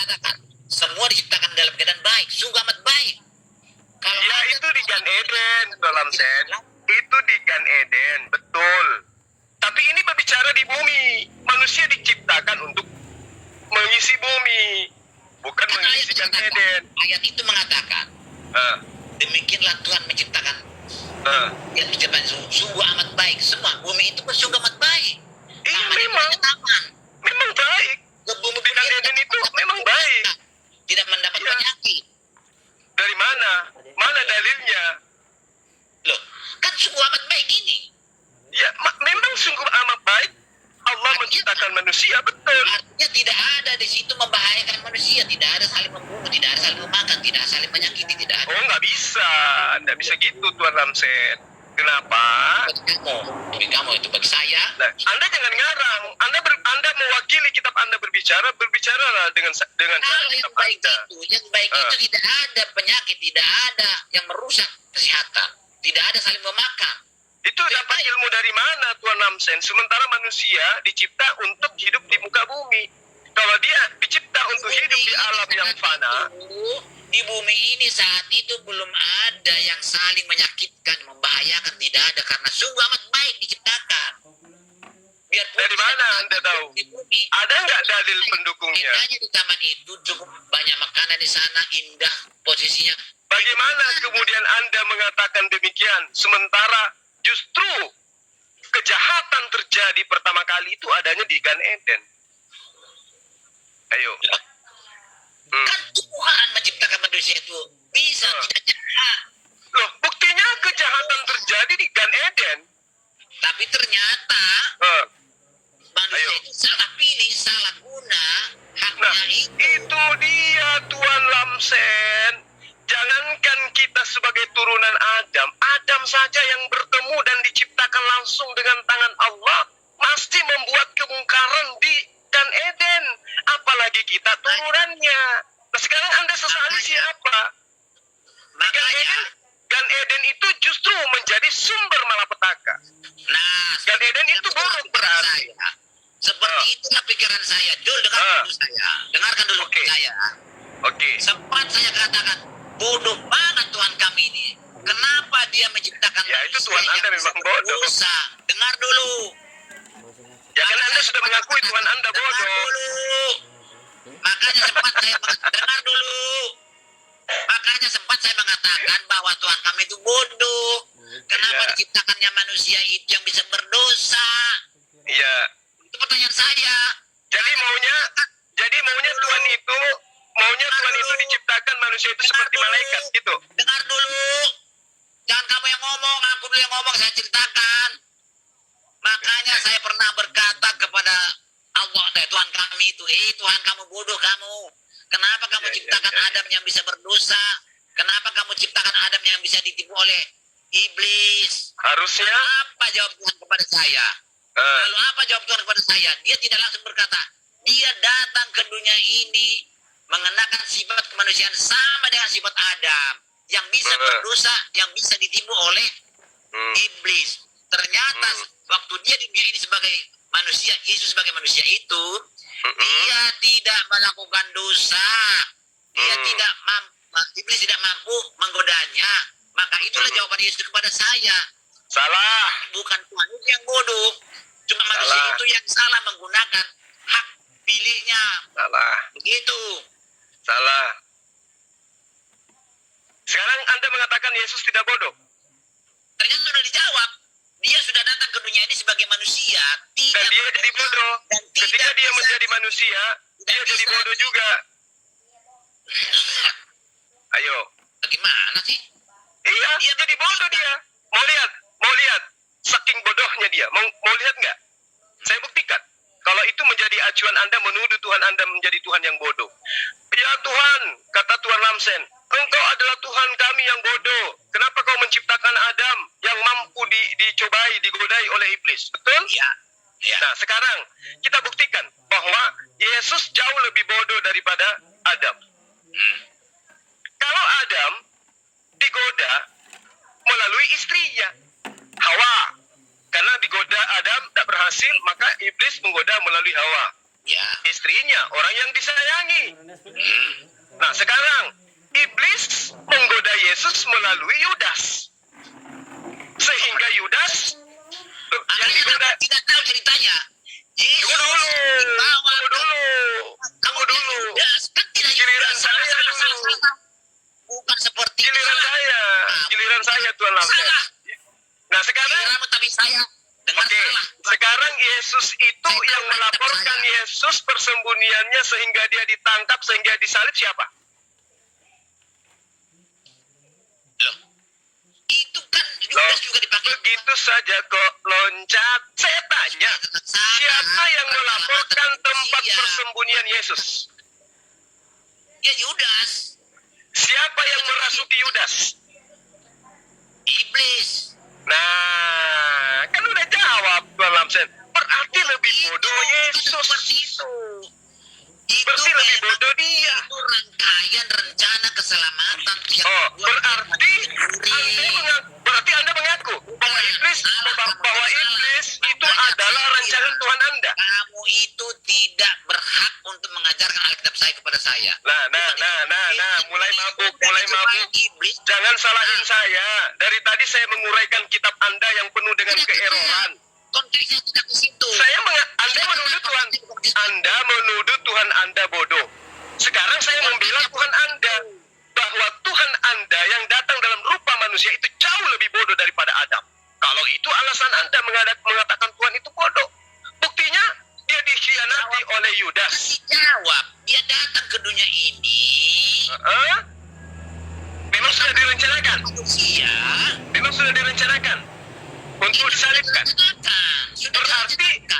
katakan, semua diciptakan dalam keadaan baik, sungguh amat baik. Kalau Ya ada itu di Gan Eden, dalam sen. Itu di Gan Eden, betul. Tapi ini berbicara di bumi. Manusia diciptakan untuk mengisi bumi, bukan kan mengisi Gan Eden. ayat itu mengatakan, Ah, demikianlah Tuhan menciptakan ah. yang diciptakan sungguh amat baik. Semua bumi itu pun sungguh amat baik. Iya, Taman itu memang. hanya taman. Memang baik. Ke bumi Di Gan Eden itu memang baik. tidak mendapat Iya. penyakit. Dari mana? Mana dalilnya? Loh, kan sungguh amat baik ini. Ya, memang sungguh amat baik. Allah menciptakan manusia, betul. Artinya tidak ada di situ membahayakan manusia, tidak ada saling membunuh, tidak ada saling memakan, tidak ada saling menyakiti, tidak ada. Oh, nggak bisa gitu Tuan Ramsen. Kenapa? Bagi kamu itu bagi saya. Nah, Anda jangan ngarang. Anda mewakili kitab Anda berbicaralah dengan cara Kalau yang kitab baik Anda. yang baik itu tidak ada penyakit, tidak ada yang merusak kesehatan, tidak ada saling memakan. Itu dapat ilmu dari mana Tuan Ramsen? Sementara manusia dicipta untuk hidup di muka bumi. Kalau dia dicipta untuk hidup di alam yang fana, Di bumi ini saat itu belum ada yang saling menyakitkan, membahayakan, tidak ada, karena sungguh amat baik diciptakan. Biarpun dari mana Anda tahu? di bumi, Ada nggak dalil pendukungnya? indahnya di taman itu cukup banyak makanan di sana, indah posisinya. Bagaimana kemudian Anda mengatakan demikian? Sementara justru kejahatan terjadi pertama kali itu adanya di Gan Eden. Ayo. Kan Tuhan menciptakan manusia itu bisa tidak jahat. Loh, buktinya kejahatan terjadi di Gan Eden. Tapi ternyata manusia Ayo. itu salah pilih, salah guna haknya Nah, itu dia Tuan Lamsen. Jangankan kita sebagai turunan Adam, Adam saja yang bertemu dan diciptakan langsung dengan tangan Allah masih membuat kemungkaran di Gan Eden. Apalagi kita turunannya. Nah, sekarang Anda sesali siapa? Di Makanya, Gan Eden itu justru menjadi sumber malapetaka. nah, Gan Eden itu buruk berarti. saya. Seperti itulah pikiran saya. Jul, dengarkan dulu saya. Dengarkan dulu Oke. saya. Oke. Sempat saya katakan, bodoh banget Tuhan kami ini. Kenapa dia menciptakan Ya, itu manusia Tuhan Anda yang memang bisa bodoh. berdosa? Dengar dulu. Ya kan Anda sudah mengakui Tuhan Anda Dengar bodoh. dulu. Makanya sempat saya dengar dulu. Makanya sempat saya mengatakan bahwa Tuhan kami itu bodoh. Kenapa Iya. diciptakannya manusia itu yang bisa berdosa? Iya. Itu pertanyaan saya. Jadi maunya Tuhan itu diciptakan manusia itu seperti malaikat gitu. Dengar dulu. Jangan kamu yang ngomong, aku dulu yang ngomong, saya ceritakan. Makanya saya pernah berkata kepada Allah, Tuhan kami itu, Tuhan kamu bodoh kamu. Kenapa kamu ciptakan Adam yang bisa berdosa? Kenapa kamu ciptakan Adam yang bisa ditipu oleh iblis? Harusnya Apa jawab Tuhan kepada saya? Lalu apa jawab Tuhan kepada saya? Dia tidak langsung berkata, dia datang ke dunia ini mengenakan sifat kemanusiaan sama dengan sifat Adam. Yang bisa berdosa, yang bisa ditipu oleh iblis. Ternyata waktu dia di dunia ini sebagai manusia, Yesus sebagai manusia itu, dia tidak melakukan dosa. Dia tidak mampu, iblis tidak mampu menggodanya. Maka itulah jawaban Yesus kepada saya. salah. Bukan Tuhan itu yang bodoh. Cuma manusia itu yang salah menggunakan hak pilihnya. Salah. Begitu. Salah. Sekarang Anda mengatakan Yesus tidak bodoh. Ternyata sudah dijawab. Dia sudah datang ke dunia ini sebagai manusia. Dan dia jadi bodoh. Ketika dia menjadi manusia, dia jadi bodoh juga. Ayo. Bagaimana sih? Iya, dia jadi bodoh dia. Mau lihat. Saking bodohnya dia. Mau lihat nggak? Saya buktikan. Kalau itu menjadi acuan Anda menuduh Tuhan Anda menjadi Tuhan yang bodoh. Ya Tuhan, kata Tuhan Lamsen, Engkau adalah Tuhan kami yang bodoh. Kenapa kau menciptakan Adam yang mampu digodai oleh iblis? Betul? Iya. Ya. Nah, sekarang kita buktikan bahwa Yesus jauh lebih bodoh daripada Adam. Kalau Adam digoda melalui istrinya, Hawa. Karena digoda Adam tak berhasil, maka iblis menggoda melalui Hawa. Ya. Istrinya orang yang disayangi. Nah, sekarang iblis menggoda Yesus melalui Yudas. Sehingga Yudas yang Akhirnya digoda. kamu tidak tahu ceritanya. Yesus Tunggu dulu. dibawa Tunggu dulu. Kamu Tunggu bilang dulu. Yudas, kan tidak Giliran Yudas. saya dulu. Bukan seperti itu. Giliran saya. Giliran saya, Tuan Lamsen. Salah. Nah, sekarang Giliranmu, tapi saya dengar oke, salah. sekarang Yesus itu Saya tahu yang Alkitab melaporkan saya. Yesus persembunyiannya sehingga dia ditangkap, sehingga disalib siapa? Loh, itu kan Loh, Yudas juga dipakai. begitu saja kok loncat. Saya tanya, siapa yang melaporkan tempat persembunyian Yesus? Ya Yudas, Siapa yang merasuki Yudas? iblis. Nah, kan udah jawab, Tuan Lamsen. Berarti lebih bodoh Yesus. Seperti itu. Itu Berarti lebih memang bodoh dia. Itu rangkaian rencana keselamatan yang Oh, Tuhan berarti sendiri. berarti Anda mengaku bahwa iblis itu adalah rencana Tuhan Anda. Kamu itu tidak berhak untuk mengajarkan Alkitab saya kepada saya. Nah, mulai mabuk. Iblis Jangan salahin saya. Dari tadi saya menguraikan kitab Anda yang penuh dengan keeroran. konteksnya tidak ke situ. Anda menuduh Tuhan Anda bodoh. Sekarang saya membela Tuhan Anda bahwa Tuhan Anda yang datang dalam rupa manusia itu jauh lebih bodoh daripada Adam. Kalau itu alasan Anda mengatakan Tuhan itu bodoh. Buktinya dia dikhianati oleh Yudas. Kasih jawab. Dia datang ke dunia ini. Memang sudah direncanakan. Manusia. Memang sudah direncanakan untuk disalibkan.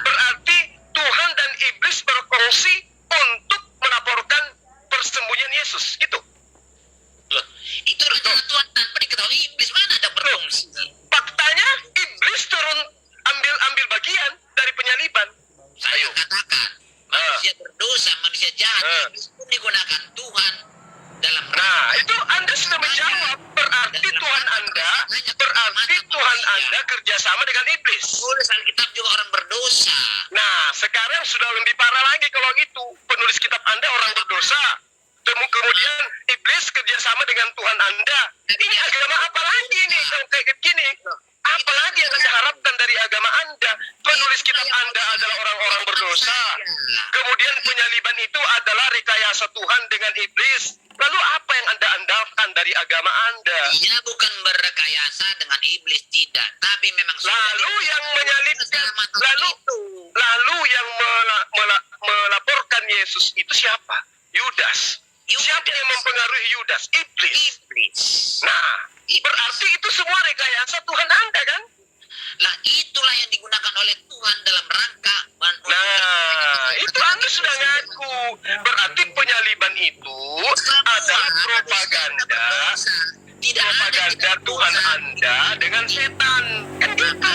Berarti Tuhan dan iblis berkongsi untuk melaporkan persembunyian Yesus, gitu. Loh, itu rencana Tuhan tanpa diketahui iblis. Mana ada berfungsi? Faktanya iblis turun ambil bagian dari penyaliban. Saya katakan, manusia berdosa, manusia jahat, iblis pun digunakan Tuhan dalam Nah, itu Anda sudah menjawab. Berarti Tuhan Anda kerjasama dengan iblis. Tulis Alkitab juga orang berdosa. Nah, sekarang sudah lebih parah lagi kalau gitu. Penulis kitab Anda orang berdosa. Kemudian iblis kerjasama dengan Tuhan Anda. Ini agama apa lagi nih kalau kayak gini? Apa lagi yang Anda harapkan dari agama Anda? Penulis kitab Anda adalah orang-orang berdosa. Kemudian penyaliban itu adalah rekayasa Tuhan dengan iblis. Lalu apa yang Anda andalkan dari agama Anda? Dia bukan berrekayasa dengan iblis, tidak. Tapi memang Lalu yang menyalibkan, lalu yang melaporkan Yesus itu siapa? Yudas. Siapa yang mempengaruhi Yudas? Iblis. Nah, berarti itu semua rekayasa Tuhan Anda kan? Lah itulah yang digunakan oleh Tuhan dalam rangka. Nah, itu Anda sudah ngaku. Berarti penyaliban itu adalah propaganda. Propaganda Tuhan Anda dengan setan. Kan gitu.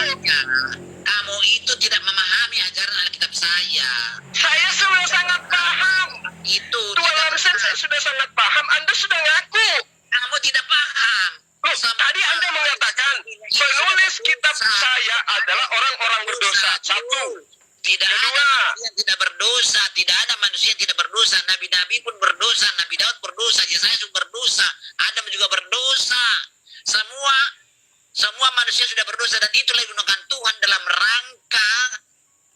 Kamu itu tidak memahami ajaran Alkitab saya. Saya sudah sangat paham. Itu Tuan Lamsen, saya sudah sangat paham. Anda sudah ngaku. kamu tidak paham. Loh, tadi Anda mengatakan penulis kitab saya adalah orang-orang berdosa. Satu. Tidak Kedua. ada manusia yang tidak berdosa. Tidak ada manusia yang tidak berdosa. Nabi-nabi pun berdosa. Nabi Daud berdosa. Yesaya juga berdosa. Adam juga berdosa. Semua manusia sudah berdosa. Dan itulah yang digunakan Tuhan dalam rangka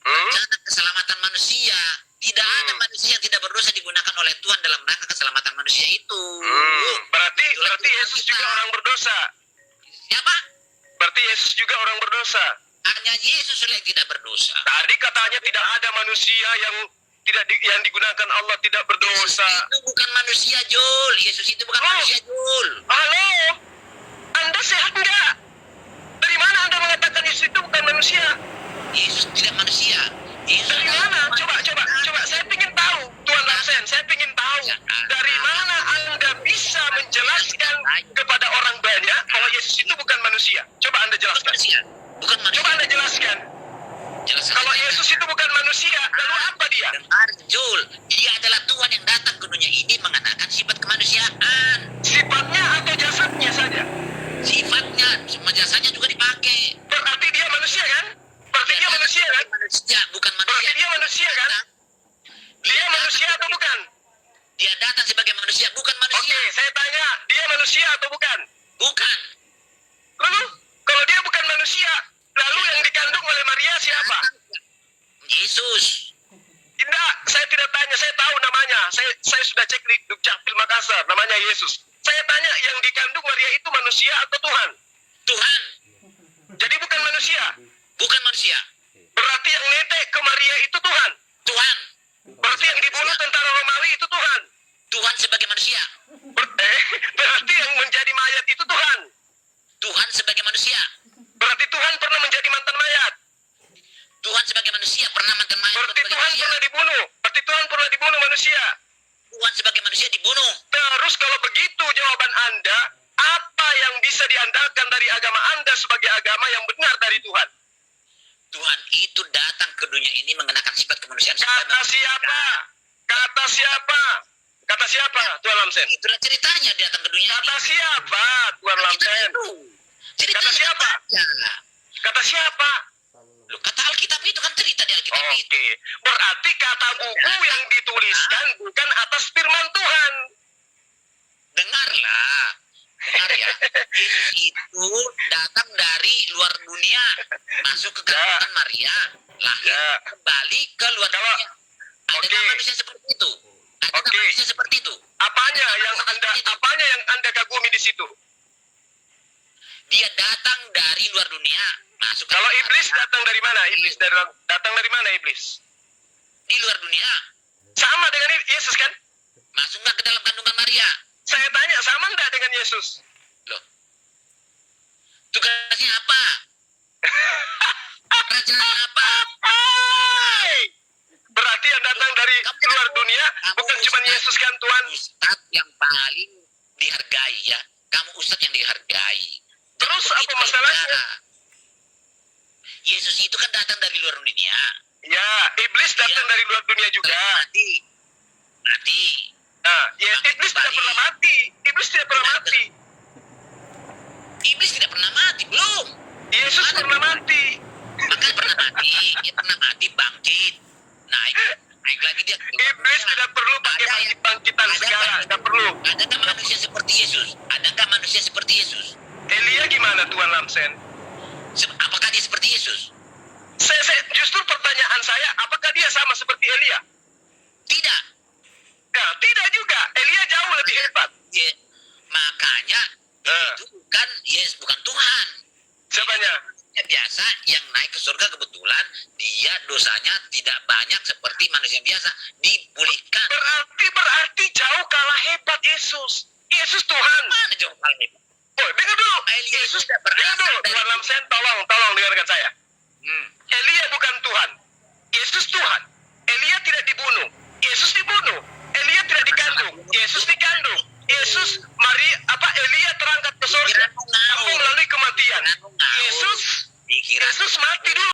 rencana keselamatan manusia. Tidak ada manusia yang tidak berdosa digunakan oleh Tuhan dalam rangka keselamatan manusia itu. Berarti Yesus juga orang berdosa. Siapa? Berarti Yesus juga orang berdosa. Hanya Yesus yang tidak berdosa. Tadi katanya tidak ada manusia yang yang digunakan Allah tidak berdosa. Yesus itu bukan manusia, Jul. Yesus itu bukan manusia, Jul. Halo? Anda sehat enggak? Dari mana Anda mengatakan Yesus itu bukan manusia? Yesus tidak manusia. Yesus Dari mana? Coba. Saya ingin tahu, Tuan Lamsen. Saya ingin tahu dari mana Anda bisa menjelaskan kepada orang banyak bahwa Yesus itu bukan manusia. Coba Anda jelaskan. Bukan manusia. Coba Anda jelaskan. Kalau Yesus itu bukan manusia, lalu apa dia? Dengar, Jul. Dia adalah Tuhan yang datang ke dunia ini mengenakan sifat kemanusiaan. Sifatnya atau jasadnya saja? Sifatnya, jasanya juga dipakai. Berarti dia manusia kan? Berarti dia manusia kan? Manusia, bukan manusia. Berarti dia manusia kan? Dia datang sebagai manusia, bukan Oke, manusia. saya tanya, dia manusia atau bukan? Bukan. Lalu, kalau dia bukan manusia, lalu yang dikandung oleh Maria siapa? Yesus. Tidak, saya tidak tanya, saya tahu namanya. Saya sudah cek di Dukcapil Makassar, namanya Yesus. Saya tanya, yang dikandung Maria itu manusia atau Tuhan? Tuhan, Jadi bukan manusia. bukan manusia. Berarti yang netek ke Maria itu Tuhan. Tuhan. Berarti yang dibunuh tentara Romawi itu Tuhan. Tuhan sebagai manusia. Berarti yang menjadi mayat itu Tuhan. Tuhan sebagai manusia. Berarti Tuhan pernah menjadi mantan mayat. Tuhan sebagai manusia pernah mantan mayat Berarti sebagai Tuhan manusia. pernah dibunuh. Berarti Tuhan pernah dibunuh manusia. Tuhan sebagai manusia dibunuh. Terus kalau begitu jawaban Anda, apa yang bisa diandalkan dari agama Anda sebagai agama yang benar dari Tuhan? Tuhan itu datang ke dunia ini mengenakan sifat kemanusiaan. Kata siapa? Kata siapa? Kata siapa, Tuan Lamsen? Itulah ceritanya dia datang ke dunia ini. Kata siapa, Tuan Kita Lamsen? tahu. Ceritanya Kata siapa? Ya. Kata siapa? Loh, kata Alkitab itu kan cerita di Alkitab itu. Oke, berarti kata buku yang dituliskan bukan atas firman Tuhan. Dengarlah. Dengar ya. Yesus itu datang dari luar dunia. Masuk ke kandungan Maria. Lahir Ya. kembali ke luar Kalau- dunia. Adakah Oke. manusia seperti itu? Adakah Oke. manusia seperti itu? Apanya yang Anda kagumi di situ? Dia datang dari luar dunia. Masuk ke Kalau dunia iblis Maria. datang dari mana? Datang dari mana iblis? Di luar dunia. Sama dengan Yesus kan? Masuk nggak ke dalam kandungan Maria? Saya tanya, sama enggak dengan Yesus? Loh. Tugasnya apa? Kerajaan apa? Hai! Berarti yang datang dari luar dunia bukan cuma Yesus kan Tuhan? Ustadz yang paling dihargai ya. Kamu ustadz yang dihargai. Terus Jangan apa begitu masalahnya? berbicara. Yesus itu kan datang dari luar dunia. Ya, iblis datang Ya. dari luar dunia juga. Mati. Mati. Nah, ya, Bangkit iblis tidak kembali. pernah mati. Iblis tidak pernah mati. Iblis tidak pernah mati. Belum. Yesus pernah mati. Maka pernah mati. Dia pernah mati. Bangkit. Naik. Naik lagi dia. Iblis tidak perlu pakai Ada yang- bangkit-bangkitan ada segala. yang- Tidak perlu. Adakah manusia seperti Yesus? Adakah manusia seperti Yesus? Elia gimana Tuan Lamsen? Apakah dia seperti Yesus? Justru pertanyaan saya, apakah dia sama seperti Elia? Tidak. Ya, tidak juga. Elia jauh lebih hebat. Ya, makanya itu bukan Yesus, bukan Tuhan. Siapanya? Dia biasa yang naik ke surga kebetulan dia dosanya tidak banyak seperti manusia biasa, dipulihkan. Berarti jauh kalah hebat Yesus. Yesus Tuhan. Mana jauh hal ini? Oh, dengar dulu. Elia Yesus, tidak berasal dengar dulu. dari- Tuan Lamsen, tolong dengarkan saya. Elia bukan Tuhan. Yesus Tuhan. Elia tidak dibunuh. Yesus dibunuh. Elia tidak dikandung. Yesus dikandung. Elia terangkat ke surga. Pikiranmu ngawur. Tapi melalui kematian. Pikiranmu ngawur. Yesus Pikiran mati dulu.